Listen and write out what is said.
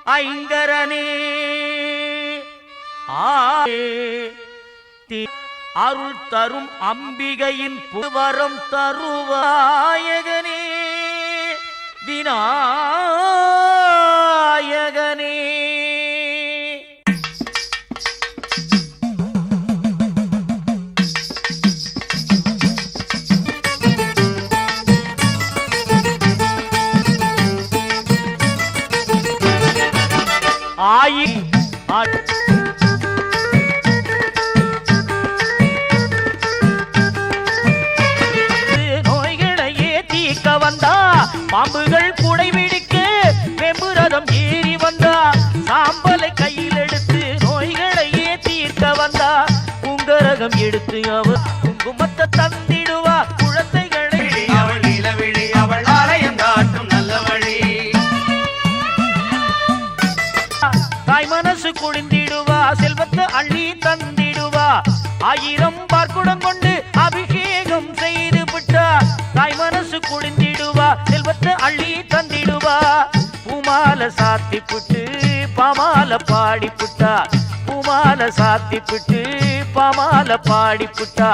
ஐங்கரனே அருள் தரும் அம்பிகையின் புவரம் தருவாயகனே விநாயகனே. நோய்களையே தீர்க்க வந்தா பாம்புகள் குடைபிடிக்க வெம்புரதம் ஏறி வந்தா சாம்பலை கையில் எடுத்து நோய்களையே தீர்க்க வந்தா குங்கரகம் எடுத்து அவள் குங்குமத்தை தந்திடுவா குழந்தைகளை அவள் நிலவிழி அவள் ஆலயம் காட்டும் நல்ல வழி தாய் மனசு குளிந்திடுவா செல்வத்தை அள்ளி தந்திடுவா ஆயிரம் பார்க்குடம் கொண்டு அபிஷேகம் செய்து விட்டா தாய் மனசு குளிந்திடுவா செல்வத்தை அள்ளி தந்திடுவா பூமால சாத்தி புட்டு பாமால பாடி புட்டா பூமால சாத்தி புட்டு பாமால பாடி புட்டா